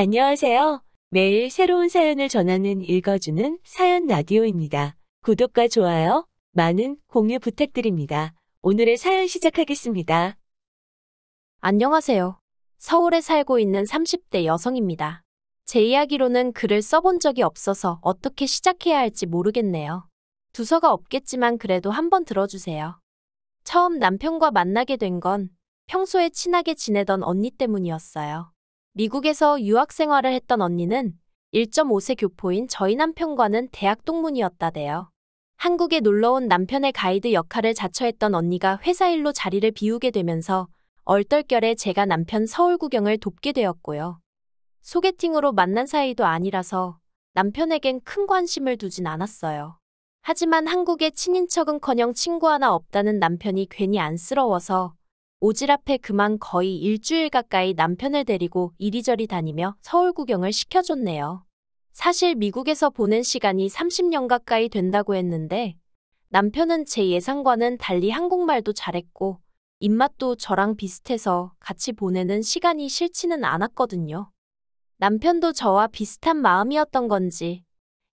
안녕하세요. 매일 새로운 사연을 전하는 읽어주는 사연 라디오입니다. 구독과 좋아요, 많은 공유 부탁드립니다. 오늘의 사연 시작하겠습니다. 안녕하세요. 서울에 살고 있는 30대 여성입니다. 제 이야기로는 글을 써본 적이 없어서 어떻게 시작해야 할지 모르겠네요. 두서가 없겠지만 그래도 한번 들어주세요. 처음 남편과 만나게 된 건 평소에 친하게 지내던 언니 때문이었어요. 미국에서 유학 생활을 했던 언니는 1.5세 교포인 저희 남편과는 대학 동문이었다대요. 한국에 놀러온 남편의 가이드 역할을 자처했던 언니가 회사 일로 자리를 비우게 되면서 얼떨결에 제가 남편 서울 구경을 돕게 되었고요. 소개팅으로 만난 사이도 아니라서 남편에겐 큰 관심을 두진 않았어요. 하지만 한국에 친인척은커녕 친구 하나 없다는 남편이 괜히 안쓰러워서 오지랖에 그만 거의 일주일 가까이 남편을 데리고 이리저리 다니며 서울 구경을 시켜줬네요. 사실 미국에서 보낸 시간이 30년 가까이 된다고 했는데 남편은 제 예상과는 달리 한국말도 잘했고 입맛도 저랑 비슷해서 같이 보내는 시간이 싫지는 않았거든요. 남편도 저와 비슷한 마음이었던 건지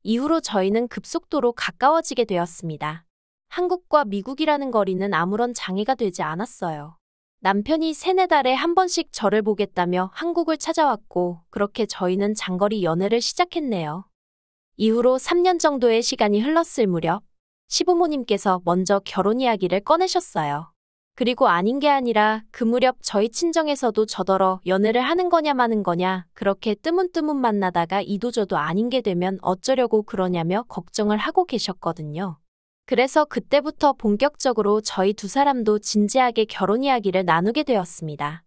이후로 저희는 급속도로 가까워지게 되었습니다. 한국과 미국이라는 거리는 아무런 장애가 되지 않았어요. 남편이 3-4달에 한 번씩 저를 보겠다며 한국을 찾아왔고 그렇게 저희는 장거리 연애를 시작했네요. 이후로 3년 정도의 시간이 흘렀을 무렵 시부모님께서 먼저 결혼 이야기를 꺼내셨어요. 그리고 아닌 게 아니라 그 무렵 저희 친정에서도 저더러 연애를 하는 거냐 마는 거냐 그렇게 뜨문뜨문 만나다가 이도저도 아닌 게 되면 어쩌려고 그러냐며 걱정을 하고 계셨거든요. 그래서 그때부터 본격적으로 저희 두 사람도 진지하게 결혼 이야기를 나누게 되었습니다.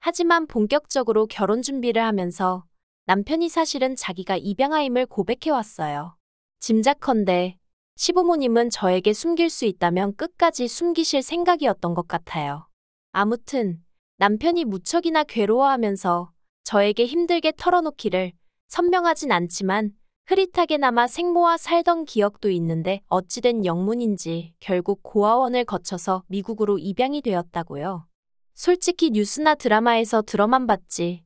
하지만 본격적으로 결혼 준비를 하면서 남편이 사실은 자기가 입양아임을 고백해왔어요. 짐작컨대 시부모님은 저에게 숨길 수 있다면 끝까지 숨기실 생각이었던 것 같아요. 아무튼 남편이 무척이나 괴로워하면서 저에게 힘들게 털어놓기를 선명하진 않지만 흐릿하게나마 생모와 살던 기억도 있는데 어찌된 영문인지 결국 고아원을 거쳐서 미국으로 입양이 되었다고요. 솔직히 뉴스나 드라마에서 들어만 봤지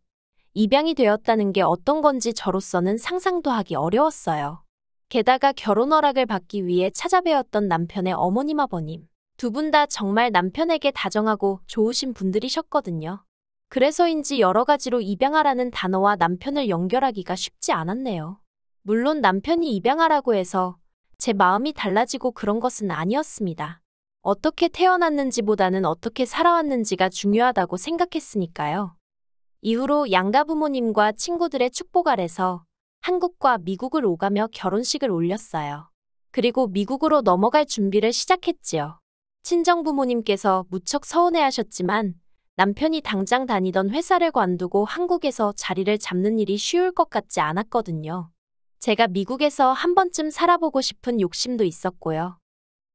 입양이 되었다는 게 어떤 건지 저로서는 상상도 하기 어려웠어요. 게다가 결혼 허락을 받기 위해 찾아뵈었던 남편의 어머님 아버님 두 분 다 정말 남편에게 다정하고 좋으신 분들이셨거든요. 그래서인지 여러 가지로 입양아라는 단어와 남편을 연결하기가 쉽지 않았네요. 물론 남편이 입양하라고 해서 제 마음이 달라지고 그런 것은 아니었습니다. 어떻게 태어났는지보다는 어떻게 살아왔는지가 중요하다고 생각했으니까요. 이후로 양가 부모님과 친구들의 축복 아래서 한국과 미국을 오가며 결혼식을 올렸어요. 그리고 미국으로 넘어갈 준비를 시작했지요. 친정 부모님께서 무척 서운해하셨지만 남편이 당장 다니던 회사를 관두고 한국에서 자리를 잡는 일이 쉬울 것 같지 않았거든요. 제가 미국에서 한 번쯤 살아보고 싶은 욕심도 있었고요.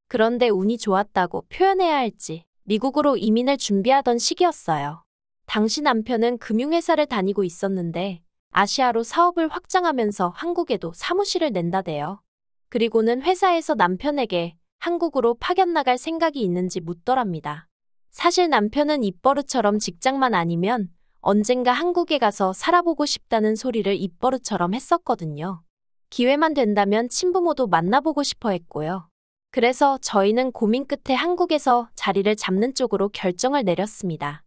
그런데 운이 좋았다고 표현해야 할지 미국으로 이민을 준비하던 시기였어요. 당시 남편은 금융회사를 다니고 있었는데 아시아로 사업을 확장하면서 한국에도 사무실을 낸다대요. 그리고는 회사에서 남편에게 한국으로 파견 나갈 생각이 있는지 묻더랍니다. 사실 남편은 입버릇처럼 직장만 아니면 언젠가 한국에 가서 살아보고 싶다는 소리를 입버릇처럼 했었거든요. 기회만 된다면 친부모도 만나보고 싶어 했고요. 그래서 저희는 고민 끝에 한국에서 자리를 잡는 쪽으로 결정을 내렸습니다.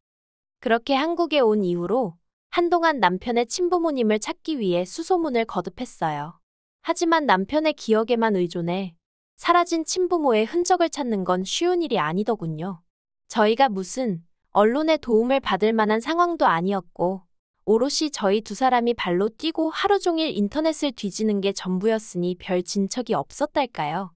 그렇게 한국에 온 이후로 한동안 남편의 친부모님을 찾기 위해 수소문을 거듭했어요. 하지만 남편의 기억에만 의존해 사라진 친부모의 흔적을 찾는 건 쉬운 일이 아니더군요. 저희가 무슨 언론의 도움을 받을 만한 상황도 아니었고 오롯이 저희 두 사람이 발로 뛰고 하루 종일 인터넷을 뒤지는 게 전부였으니 별 진척이 없었달까요.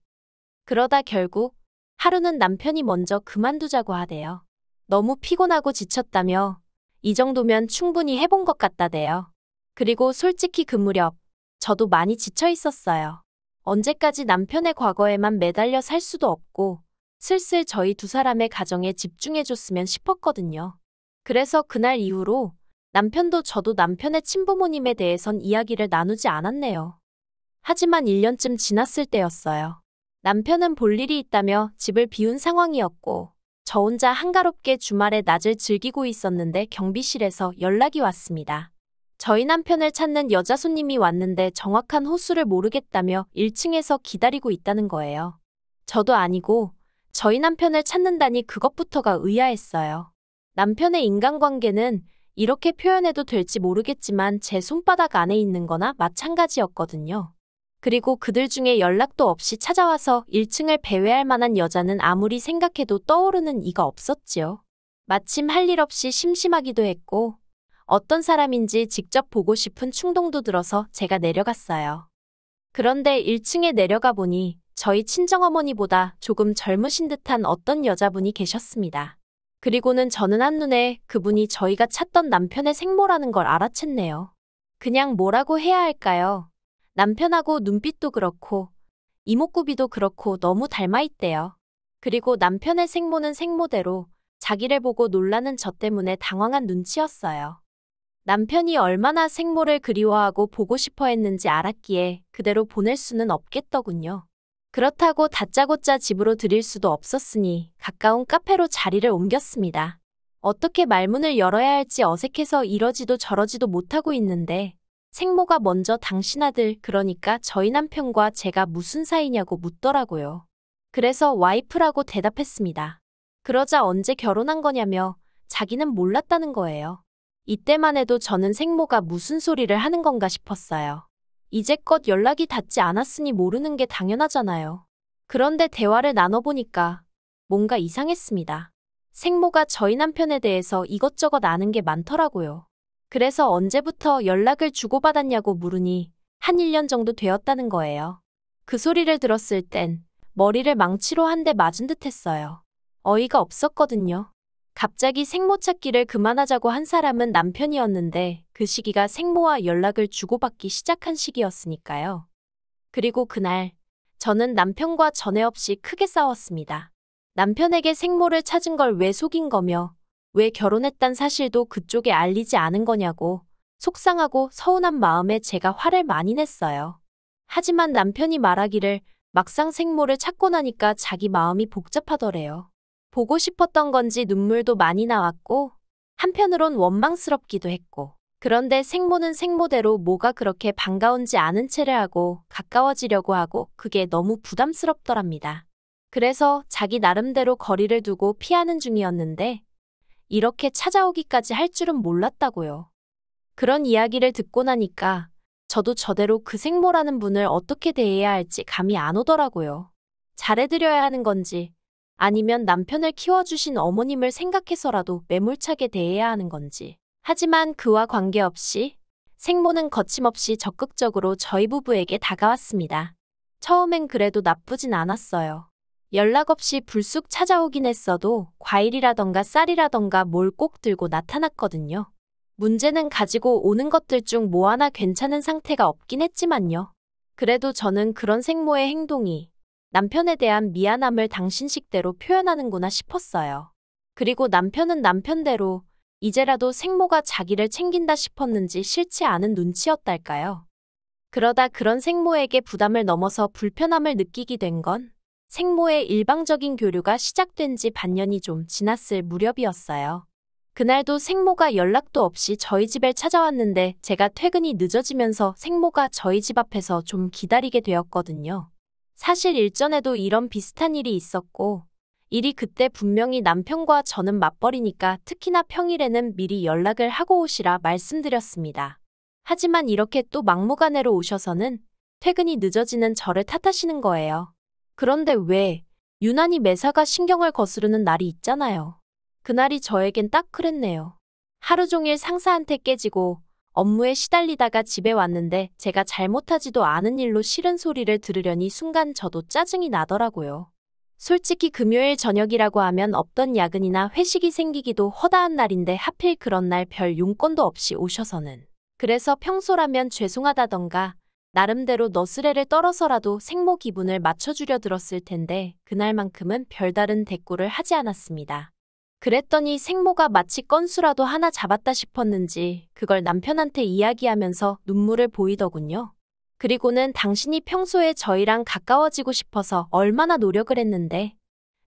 그러다 결국 하루는 남편이 먼저 그만두자고 하대요. 너무 피곤하고 지쳤다며 이 정도면 충분히 해본 것 같다대요. 그리고 솔직히 그 무렵 저도 많이 지쳐 있었어요. 언제까지 남편의 과거에만 매달려 살 수도 없고 슬슬 저희 두 사람의 가정에 집중해줬으면 싶었거든요. 그래서 그날 이후로 남편도 저도 남편의 친부모님에 대해선 이야기를 나누지 않았네요. 하지만 1년쯤 지났을 때였어요. 남편은 볼 일이 있다며 집을 비운 상황이었고 저 혼자 한가롭게 주말에 낮을 즐기고 있었는데 경비실에서 연락이 왔습니다. 저희 남편을 찾는 여자 손님이 왔는데 정확한 호수를 모르겠다며 1층에서 기다리고 있다는 거예요. 저도 아니고 저희 남편을 찾는다니 그것부터가 의아했어요. 남편의 인간관계는 이렇게 표현해도 될지 모르겠지만 제 손바닥 안에 있는 거나 마찬가지였거든요. 그리고 그들 중에 연락도 없이 찾아와서 1층을 배회할 만한 여자는 아무리 생각해도 떠오르는 이가 없었지요. 마침 할 일 없이 심심하기도 했고 어떤 사람인지 직접 보고 싶은 충동도 들어서 제가 내려갔어요. 그런데 1층에 내려가 보니 저희 친정어머니보다 조금 젊으신 듯한 어떤 여자분이 계셨습니다. 그리고는 저는 한눈에 그분이 저희가 찾던 남편의 생모라는 걸 알아챘네요. 그냥 뭐라고 해야 할까요? 남편하고 눈빛도 그렇고 이목구비도 그렇고 너무 닮아있대요. 그리고 남편의 생모는 생모대로 자기를 보고 놀라는 저 때문에 당황한 눈치였어요. 남편이 얼마나 생모를 그리워하고 보고 싶어 했는지 알았기에 그대로 보낼 수는 없겠더군요. 그렇다고 다짜고짜 집으로 들일 수도 없었으니 가까운 카페로 자리를 옮겼습니다. 어떻게 말문을 열어야 할지 어색해서 이러지도 저러지도 못하고 있는데 생모가 먼저 당신 아들, 그러니까 저희 남편과 제가 무슨 사이냐고 묻더라고요. 그래서 와이프라고 대답했습니다. 그러자 언제 결혼한 거냐며 자기는 몰랐다는 거예요. 이때만 해도 저는 생모가 무슨 소리를 하는 건가 싶었어요. 이제껏 연락이 닿지 않았으니 모르는 게 당연하잖아요. 그런데 대화를 나눠보니까 뭔가 이상했습니다. 생모가 저희 남편에 대해서 이것저것 아는 게 많더라고요. 그래서 언제부터 연락을 주고받았냐고 물으니 한 1년 정도 되었다는 거예요. 그 소리를 들었을 땐 머리를 망치로 한 대 맞은 듯 했어요. 어이가 없었거든요. 갑자기 생모 찾기를 그만하자고 한 사람은 남편이었는데 그 시기가 생모와 연락을 주고받기 시작한 시기였으니까요. 그리고 그날 저는 남편과 전에 없이 크게 싸웠습니다. 남편에게 생모를 찾은 걸 왜 속인 거며 왜 결혼했단 사실도 그쪽에 알리지 않은 거냐고 속상하고 서운한 마음에 제가 화를 많이 냈어요. 하지만 남편이 말하기를 막상 생모를 찾고 나니까 자기 마음이 복잡하더래요. 보고 싶었던 건지 눈물도 많이 나왔고 한편으론 원망스럽기도 했고 그런데 생모는 생모대로 뭐가 그렇게 반가운지 아는 체를 하고 가까워지려고 하고 그게 너무 부담스럽더랍니다. 그래서 자기 나름대로 거리를 두고 피하는 중이었는데 이렇게 찾아오기까지 할 줄은 몰랐다고요. 그런 이야기를 듣고 나니까 저도 저대로 그 생모라는 분을 어떻게 대해야 할지 감이 안 오더라고요. 잘해드려야 하는 건지 아니면 남편을 키워주신 어머님을 생각해서라도 매몰차게 대해야 하는 건지. 하지만 그와 관계없이 생모는 거침없이 적극적으로 저희 부부에게 다가왔습니다. 처음엔 그래도 나쁘진 않았어요. 연락 없이 불쑥 찾아오긴 했어도 과일이라던가 쌀이라던가 뭘 꼭 들고 나타났거든요. 문제는 가지고 오는 것들 중 뭐 하나 괜찮은 상태가 없긴 했지만요. 그래도 저는 그런 생모의 행동이 남편에 대한 미안함을 당신 식대로 표현하는구나 싶었어요. 그리고 남편은 남편대로 이제라도 생모가 자기를 챙긴다 싶었는지 싫지 않은 눈치였달까요. 그러다 그런 생모에게 부담을 넘어서 불편함을 느끼게 된 건 생모의 일방적인 교류가 시작된 지 반년이 좀 지났을 무렵이었어요. 그날도 생모가 연락도 없이 저희 집에 찾아왔는데 제가 퇴근이 늦어지면서 생모가 저희 집 앞에서 좀 기다리게 되었거든요. 사실 일전에도 이런 비슷한 일이 있었고 일이 그때 분명히 남편과 저는 맞벌이니까 특히나 평일에는 미리 연락을 하고 오시라 말씀드렸습니다. 하지만 이렇게 또 막무가내로 오셔서는 퇴근이 늦어지는 저를 탓하시는 거예요. 그런데 왜 유난히 매사가 신경을 거스르는 날이 있잖아요. 그날이 저에겐 딱 그랬네요. 하루 종일 상사한테 깨지고 업무에 시달리다가 집에 왔는데 제가 잘못하지도 않은 일로 싫은 소리를 들으려니 순간 저도 짜증이 나더라고요. 솔직히 금요일 저녁이라고 하면 없던 야근이나 회식이 생기기도 허다한 날인데 하필 그런 날 별 용건도 없이 오셔서는. 그래서 평소라면 죄송하다던가 나름대로 너스레를 떨어서라도 생모 기분을 맞춰주려 들었을 텐데 그날만큼은 별다른 대꾸를 하지 않았습니다. 그랬더니 생모가 마치 건수라도 하나 잡았다 싶었는지 그걸 남편한테 이야기하면서 눈물을 보이더군요. 그리고는 당신이 평소에 저희랑 가까워지고 싶어서 얼마나 노력을 했는데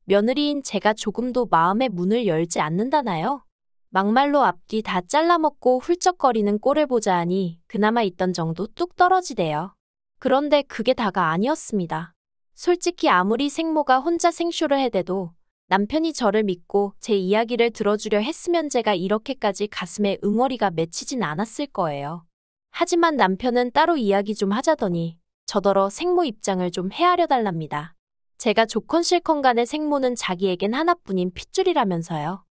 며느리인 제가 조금도 마음의 문을 열지 않는다나요? 막말로 앞뒤 다 잘라먹고 훌쩍거리는 꼴을 보자 하니 그나마 있던 정도 뚝 떨어지대요. 그런데 그게 다가 아니었습니다. 솔직히 아무리 생모가 혼자 생쇼를 해대도 남편이 저를 믿고 제 이야기를 들어주려 했으면 제가 이렇게까지 가슴에 응어리가 맺히진 않았을 거예요. 하지만 남편은 따로 이야기 좀 하자더니 저더러 생모 입장을 좀 헤아려 달랍니다. 제가 좋건 싫건 간에 생모는 자기에겐 하나뿐인 핏줄이라면서요.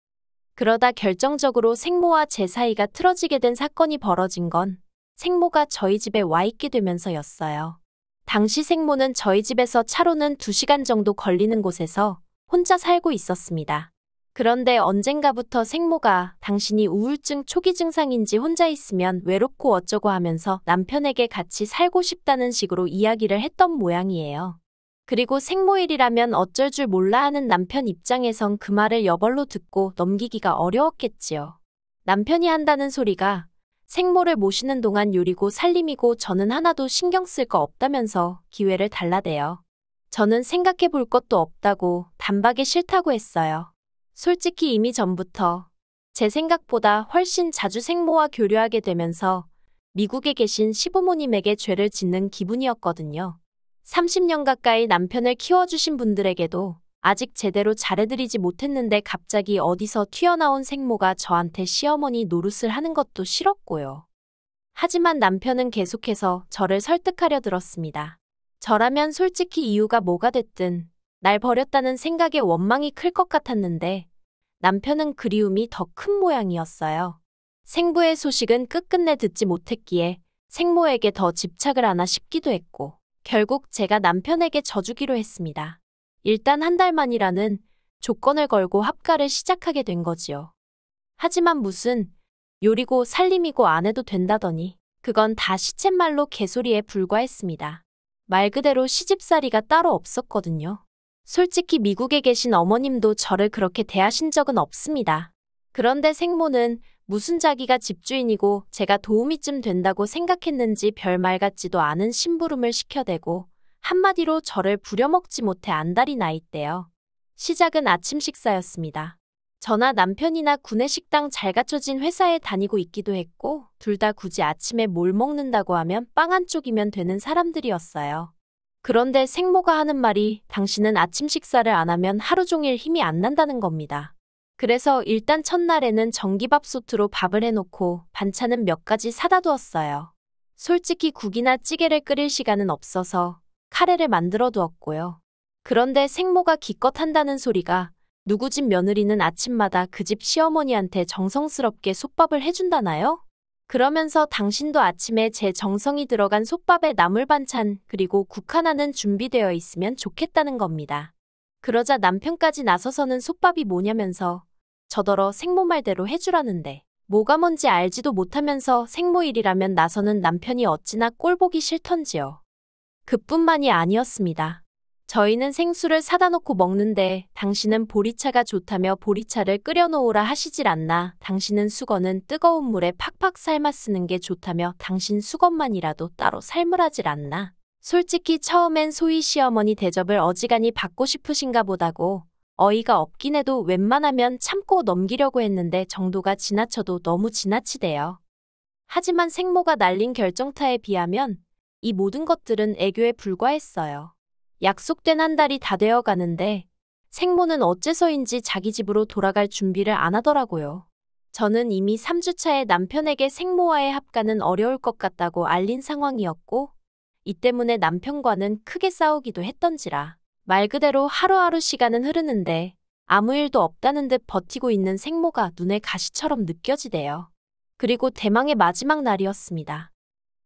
그러다 결정적으로 생모와 제 사이가 틀어지게 된 사건이 벌어진 건 생모가 저희 집에 와 있게 되면서였어요. 당시 생모는 저희 집에서 차로는 2시간 정도 걸리는 곳에서 혼자 살고 있었습니다. 그런데 언젠가부터 생모가 당신이 우울증 초기 증상인지 혼자 있으면 외롭고 어쩌고 하면서 남편에게 같이 살고 싶다는 식으로 이야기를 했던 모양이에요. 그리고 생모일이라면 어쩔 줄 몰라 하는 남편 입장에선 그 말을 여벌로 듣고 넘기기가 어려웠겠지요. 남편이 한다는 소리가 생모를 모시는 동안 요리고 살림이고 저는 하나도 신경 쓸 거 없다면서 기회를 달라대요. 저는 생각해 볼 것도 없다고 단박에 싫다고 했어요. 솔직히 이미 전부터 제 생각보다 훨씬 자주 생모와 교류하게 되면서 미국에 계신 시부모님에게 죄를 짓는 기분이었거든요. 30년 가까이 남편을 키워주신 분들에게도 아직 제대로 잘해드리지 못했는데 갑자기 어디서 튀어나온 생모가 저한테 시어머니 노릇을 하는 것도 싫었고요. 하지만 남편은 계속해서 저를 설득하려 들었습니다. 저라면 솔직히 이유가 뭐가 됐든 날 버렸다는 생각에 원망이 클 것 같았는데 남편은 그리움이 더 큰 모양이었어요. 생부의 소식은 끝끝내 듣지 못했기에 생모에게 더 집착을 하나 싶기도 했고 결국 제가 남편에게 져주기로 했습니다. 일단 한 달 만이라는 조건을 걸고 합가를 시작하게 된 거지요. 하지만 무슨 요리고 살림이고 안 해도 된다더니 그건 다 시쳇말로 개소리에 불과했습니다. 말 그대로 시집살이가 따로 없었거든요. 솔직히 미국에 계신 어머님도 저를 그렇게 대하신 적은 없습니다. 그런데 생모는 무슨 자기가 집주인이고 제가 도우미 쯤 된다고 생각했는지 별말 같지도 않은 심부름을 시켜대고 한마디로 저를 부려먹지 못해 안달이 나 있대요. 시작은 아침 식사였습니다. 저나 남편이나 구내식당 잘 갖춰진 회사에 다니고 있기도 했고 둘 다 굳이 아침에 뭘 먹는다고 하면 빵 한 쪽이면 되는 사람들이었어요. 그런데 생모가 하는 말이 당신은 아침 식사를 안 하면 하루 종일 힘이 안 난다는 겁니다. 그래서 일단 첫날에는 전기밥솥으로 밥을 해놓고 반찬은 몇 가지 사다 두었어요. 솔직히 국이나 찌개를 끓일 시간은 없어서 카레를 만들어 두었고요. 그런데 생모가 기껏 한다는 소리가 누구 집 며느리는 아침마다 그 집 시어머니한테 정성스럽게 솥밥을 해준다나요? 그러면서 당신도 아침에 제 정성이 들어간 솥밥에 나물 반찬 그리고 국 하나는 준비되어 있으면 좋겠다는 겁니다. 그러자 남편까지 나서서는 솥밥이 뭐냐면서 저더러 생모 말대로 해주라는데 뭐가 뭔지 알지도 못하면서 생모 일이라면 나서는 남편이 어찌나 꼴보기 싫던지요. 그뿐만이 아니었습니다. 저희는 생수를 사다 놓고 먹는데 당신은 보리차가 좋다며 보리차를 끓여놓으라 하시질 않나. 당신은 수건은 뜨거운 물에 팍팍 삶아 쓰는 게 좋다며 당신 수건만이라도 따로 삶으라질 않나. 솔직히 처음엔 소희 시어머니 대접을 어지간히 받고 싶으신가 보다고 어이가 없긴 해도 웬만하면 참고 넘기려고 했는데 정도가 지나쳐도 너무 지나치대요. 하지만 생모가 날린 결정타에 비하면 이 모든 것들은 애교에 불과했어요. 약속된 한 달이 다 되어 가는데 생모는 어째서인지 자기 집으로 돌아갈 준비를 안 하더라고요. 저는 이미 3주차에 남편에게 생모와의 합가는 어려울 것 같다고 알린 상황이었고 이 때문에 남편과는 크게 싸우기도 했던지라 말 그대로 하루하루 시간은 흐르는데 아무 일도 없다는 듯 버티고 있는 생모가 눈에 가시처럼 느껴지대요. 그리고 대망의 마지막 날이었습니다.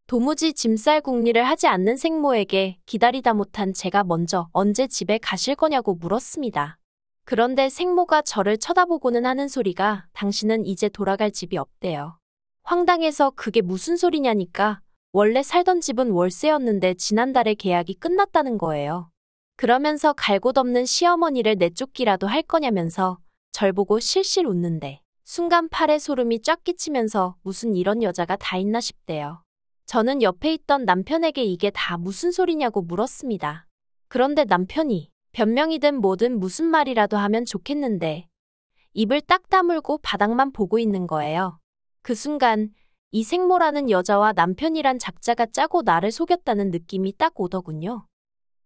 도무지 짐쌀 궁리를 하지 않는 생모에게 기다리다 못한 제가 먼저 언제 집에 가실 거냐고 물었습니다. 그런데 생모가 저를 쳐다보고는 하는 소리가 당신은 이제 돌아갈 집이 없대요. 황당해서 그게 무슨 소리냐니까 원래 살던 집은 월세였는데 지난달에 계약이 끝났다는 거예요. 그러면서 갈 곳 없는 시어머니를 내쫓기라도 할 거냐면서 절 보고 실실 웃는데 순간 팔에 소름이 쫙 끼치면서 무슨 이런 여자가 다 있나 싶대요. 저는 옆에 있던 남편에게 이게 다 무슨 소리냐고 물었습니다. 그런데 남편이 변명이든 뭐든 무슨 말이라도 하면 좋겠는데 입을 딱 다물고 바닥만 보고 있는 거예요. 그 순간 이 생모라는 여자와 남편이란 작자가 짜고 나를 속였다는 느낌이 딱 오더군요.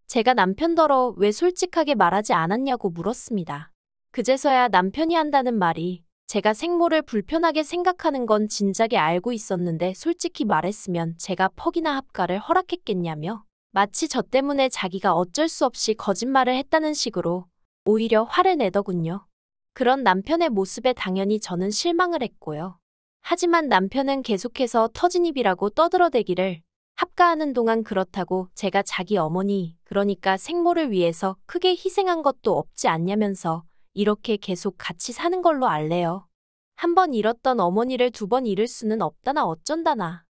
제가 남편더러 왜 솔직하게 말하지 않았냐고 물었습니다. 그제서야 남편이 한다는 말이 제가 생모를 불편하게 생각하는 건 진작에 알고 있었는데 솔직히 말했으면 제가 퍽이나 합가를 허락했겠냐며 마치 저 때문에 자기가 어쩔 수 없이 거짓말을 했다는 식으로 오히려 화를 내더군요. 그런 남편의 모습에 당연히 저는 실망을 했고요. 하지만 남편은 계속해서 터진 입이라고 떠들어대기를 합가하는 동안 그렇다고 제가 자기 어머니, 그러니까 생모를 위해서 크게 희생한 것도 없지 않냐면서 이렇게 계속 같이 사는 걸로 알래요. 한 번 잃었던 어머니를 두 번 잃을 수는 없다나 어쩐다나.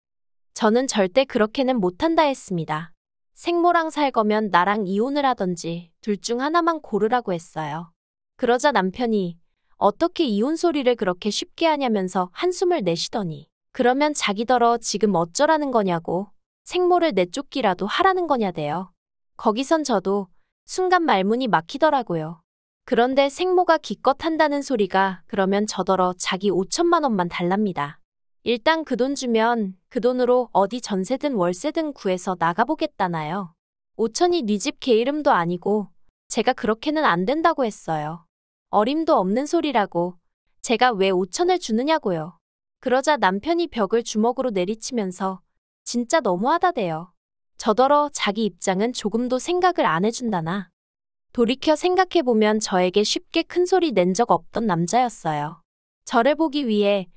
저는 절대 그렇게는 못한다 했습니다. 생모랑 살 거면 나랑 이혼을 하던지 둘 중 하나만 고르라고 했어요. 그러자 남편이 어떻게 이혼 소리를 그렇게 쉽게 하냐면서 한숨을 내쉬더니 그러면 자기더러 지금 어쩌라는 거냐고 생모를 내쫓기라도 하라는 거냐대요. 거기선 저도 순간 말문이 막히더라고요. 그런데 생모가 기껏 한다는 소리가 그러면 저더러 자기 5천만 원만 달랍니다. 일단 그 돈 주면 그 돈으로 어디 전세든 월세든 구해서 나가보겠다나요. 5천이 네 집 개 이름도 아니고 제가 그렇게는 안 된다고 했어요. 어림도 없는 소리라고 제가 왜 5천을 주느냐고요. 그러자 남편이 벽을 주먹으로 내리치면서 진짜 너무하다대요. 저더러 자기 입장은 조금도 생각을 안 해준다나. 돌이켜 생각해보면 저에게 쉽게 큰 소리 낸 적 없던 남자였어요. 저를 보기 위해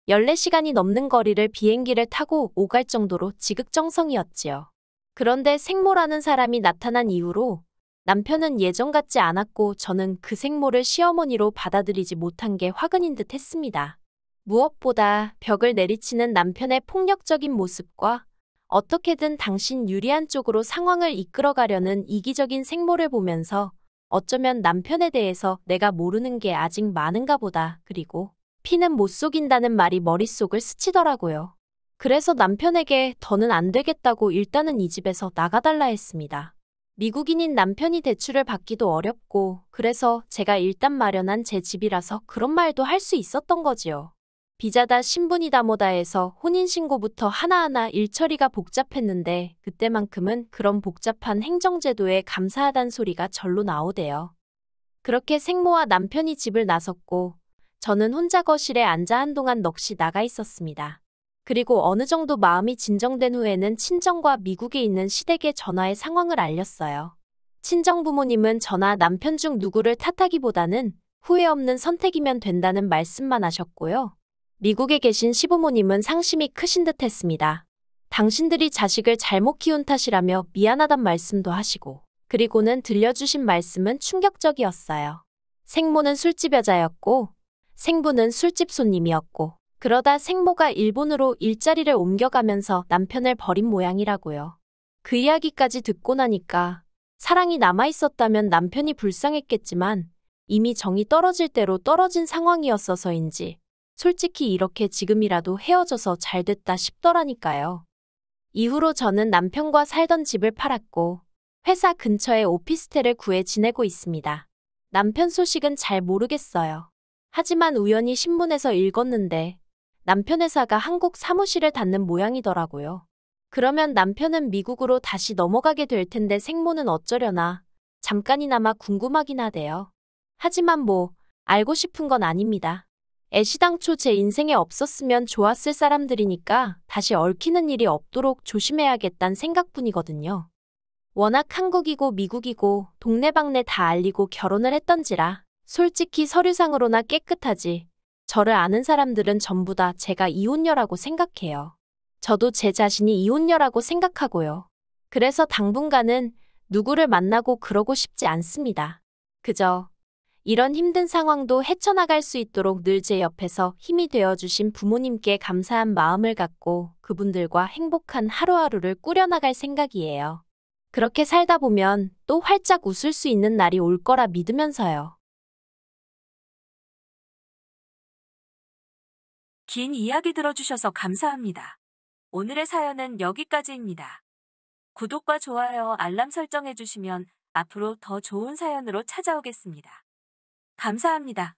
14시간이 넘는 거리를 비행기를 타고 오갈 정도로 지극정성이었지요. 그런데 생모라는 사람이 나타난 이후로 남편은 예전 같지 않았고 저는 그 생모를 시어머니로 받아들이지 못한 게 화근인 듯 했습니다. 무엇보다 벽을 내리치는 남편의 폭력적인 모습과 어떻게든 당신 유리한 쪽으로 상황을 이끌어가려는 이기적인 생모를 보면서 어쩌면 남편에 대해서 내가 모르는 게 아직 많은가 보다. 그리고 피는 못 속인다는 말이 머릿속을 스치더라고요. 그래서 남편에게 더는 안 되겠다고 일단은 이 집에서 나가달라 했습니다. 미국인인 남편이 대출을 받기도 어렵고 그래서 제가 일단 마련한 제 집이라서 그런 말도 할 수 있었던 거지요. 비자다 신분이다 뭐다 해서 혼인신고부터 하나하나 일처리가 복잡했는데 그때만큼은 그런 복잡한 행정제도에 감사하단 소리가 절로 나오대요. 그렇게 생모와 남편이 집을 나섰고 저는 혼자 거실에 앉아 한동안 넋이 나가 있었습니다. 그리고 어느 정도 마음이 진정된 후에는 친정과 미국에 있는 시댁에 전화해 상황을 알렸어요. 친정 부모님은 저나 남편 중 누구를 탓하기보다는 후회 없는 선택이면 된다는 말씀만 하셨고요. 미국에 계신 시부모님은 상심이 크신 듯 했습니다. 당신들이 자식을 잘못 키운 탓이라며 미안하단 말씀도 하시고 그리고는 들려주신 말씀은 충격적이었어요. 생모는 술집 여자였고 생부는 술집 손님이었고 그러다 생모가 일본으로 일자리를 옮겨가면서 남편을 버린 모양이라고요. 그 이야기까지 듣고 나니까 사랑이 남아있었다면 남편이 불쌍했겠지만 이미 정이 떨어질 대로 떨어진 상황이었어서인지 솔직히 이렇게 지금이라도 헤어져서 잘 됐다 싶더라니까요. 이후로 저는 남편과 살던 집을 팔았고 회사 근처에 오피스텔을 구해 지내고 있습니다. 남편 소식은 잘 모르겠어요. 하지만 우연히 신문에서 읽었는데 남편 회사가 한국 사무실을 닫는 모양이더라고요. 그러면 남편은 미국으로 다시 넘어가게 될 텐데 생모는 어쩌려나 잠깐이나마 궁금하긴 하대요. 하지만 알고 싶은 건 아닙니다. 애시당초 제 인생에 없었으면 좋았을 사람들이니까 다시 얽히는 일이 없도록 조심해야겠다는 생각뿐이거든요. 워낙 한국이고 미국이고 동네방네 다 알리고 결혼을 했던지라 솔직히 서류상으로나 깨끗하지 저를 아는 사람들은 전부 다 제가 이혼녀라고 생각해요. 저도 제 자신이 이혼녀라고 생각하고요. 그래서 당분간은 누구를 만나고 그러고 싶지 않습니다. 그저 이런 힘든 상황도 헤쳐나갈 수 있도록 늘 제 옆에서 힘이 되어주신 부모님께 감사한 마음을 갖고 그분들과 행복한 하루하루를 꾸려나갈 생각이에요. 그렇게 살다 보면 또 활짝 웃을 수 있는 날이 올 거라 믿으면서요. 긴 이야기 들어주셔서 감사합니다. 오늘의 사연은 여기까지입니다. 구독과 좋아요, 알람 설정해주시면 앞으로 더 좋은 사연으로 찾아오겠습니다. 감사합니다.